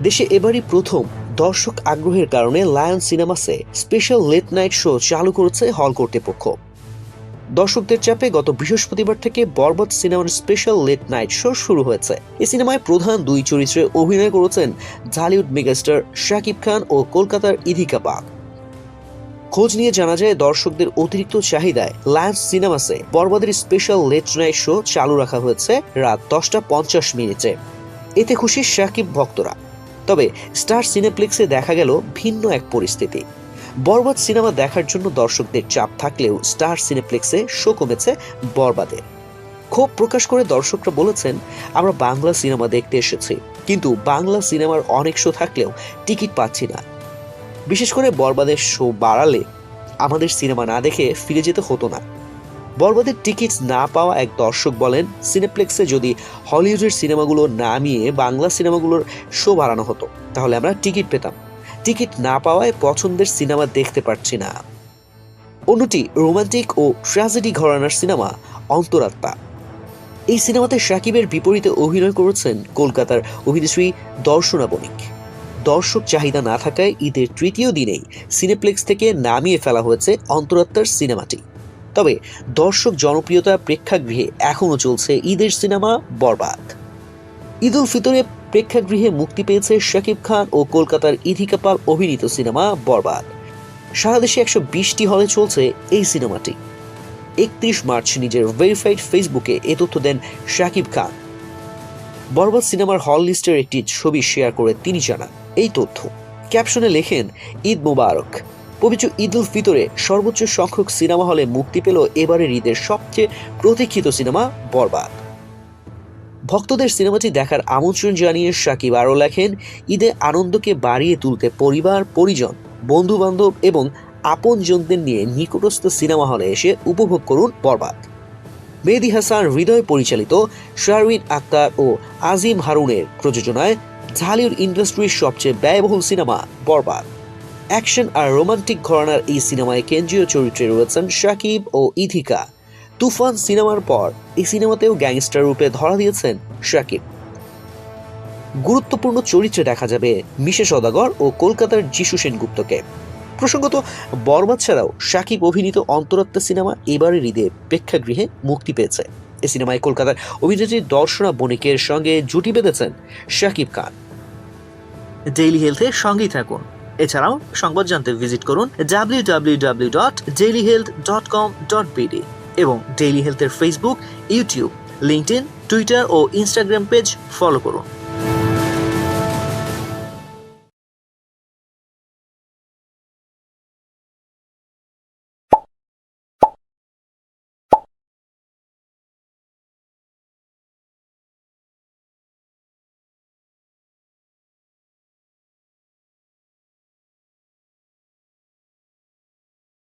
দেশে এবারই প্রথম দর্শক আগ্রহের কারণে লায়ন সিনেমাসে স্পেশাল লেট নাইট শো চালু করেছে হল কর্তৃপক্ষ। দর্শকদের চাপে গত বৃহস্পতিবার থেকে বরবাদ সিনেমার স্পেশাল লেট নাইট শো শুরু হয়েছে। এই সিনেমায় প্রধান দুই চরিত্রে অভিনয় করেছেন ঢালিউড মেগাস্টার শাকিব খান ও কলকাতার ইধিকা পাক। খোঁজ নিয়ে জানা যায়, দর্শকদের অতিরিক্ত চাহিদায় লায়ন্স সিনেমাসে বরবাদের স্পেশাল লেট নাইট শো চালু রাখা হয়েছে রাত 10:50 এতে খুশি শাকিব ভক্তরা। তবে স্টার সিনেপ্লেক্সে দেখা গেল ভিন্ন এক পরিস্থিতি। বরবাদ সিনেমা দেখার জন্য দর্শকদের চাপ থাকলেও স্টার সিনেপ্লেক্সে শো কমেছে বরবাদের। ক্ষোভ প্রকাশ করে দর্শকরা বলেছেন, আমরা বাংলা সিনেমা দেখতে এসেছি, কিন্তু বাংলা সিনেমার অনেক শো থাকলেও টিকিট পাচ্ছি না। বিশেষ করে বরবাদের শো বাড়ালে আমাদের সিনেমা না দেখে ফিরে যেতে হতো না। বরবাদের টিকিট না পাওয়া এক দর্শক বলেন, সিনেপ্লেক্সে যদি হলিউডের সিনেমাগুলো নামিয়ে বাংলা সিনেমাগুলোর শো বাড়ানো হতো তাহলে আমরা টিকিট পেতাম। টিকিট না পাওয়ায় পছন্দের সিনেমা দেখতে পারছি না। অন্যটি রোমান্টিক ও ট্র্যাজেডি ঘরানার সিনেমা অন্তরাত্মা। এই সিনেমাতে শাকিবের বিপরীতে অভিনয় করেছেন কলকাতার অভিনেত্রী দর্শনা বণিক। দর্শক চাহিদা না থাকায় ঈদের তৃতীয় দিনেই সিনেপ্লেক্স থেকে নামিয়ে ফেলা হয়েছে অন্তরাত্মার সিনেমাটি। তবে দর্শক জনপ্রিয়তা প্রেক্ষাগৃহে এখনও চলছে ঈদের সিনেমা বরবাদ। ঈদ উল ফিতরে প্রেক্ষাগৃহে মুক্তি পেয়েছে শাকিব খান ও কলকাতার ইধিকা পাল অভিনীত সিনেমা বরবাদ। সারা দেশে 120টি হলে চলছে এই সিনেমাটি। 31 মার্চ নিজের ভেরিফাইড ফেসবুকে এ তথ্য দেন শাকিব খান। বরবাদ সিনেমার হল লিস্টের একটি ছবি শেয়ার করে তিনি জানান এই তথ্য। ক্যাপশনে লেখেন, ঈদ মোবারক। পবিত্র ঈদ উল ফিতরে সর্বোচ্চ সংখ্যক সিনেমা হলে মুক্তি পেল এবারের ঈদের সবচেয়ে প্রতীক্ষিত সিনেমা বরবাদ। ভক্তদের সিনেমাটি দেখার আমন্ত্রণ জানিয়ে শাকিব আরও লেখেন, ঈদে আনন্দকে বাড়িয়ে তুলতে পরিবার, পরিজন, বন্ধু বান্ধব এবং আপনজনদের নিয়ে নিকটস্থ সিনেমা হলে এসে উপভোগ করুন বরবাদ। মেহেদী হাসান হৃদয় পরিচালিত, শারমিন আক্তার ও আজিম হারুনের প্রযোজনায় ঢালিউড ইন্ডাস্ট্রির সবচেয়ে ব্যয়বহুল সিনেমা বরবাদ। অ্যাকশন আর রোমান্টিক ঘরানার এই সিনেমায় কেন্দ্রীয় চরিত্রে রয়েছেন শাকিব ও ইধিকা। তুফান সিনেমার পর এই সিনেমাতেও গ্যাংস্টার রূপে ধরা দিয়েছেন শাকিব। গুরুত্বপূর্ণ চরিত্রে দেখা যাবে মিশা সওদাগর ও কলকাতার যিশু সেনগুপ্তকে। প্রসঙ্গত, বরবাদ ছাড়াও শাকিব অভিনীত অন্তরাত্মা সিনেমা এবারের ঈদে প্রেক্ষাগৃহে মুক্তি পেয়েছে। এই সিনেমায় কলকাতার অভিনেত্রী দর্শনা বণিকের সঙ্গে জুটি বেঁধেছেন শাকিব খান। ডেইলি হেলথের সঙ্গেই থাকুন। এছাড়াও সংবাদ জানতে ভিজিট করুন www.dailyhealth.com.bd এবং ডেইলি হেলথের ফেসবুক, ইউটিউব, লিঙ্কডইন, টুইটার ও ইনস্টাগ্রাম পেজ ফলো করুন।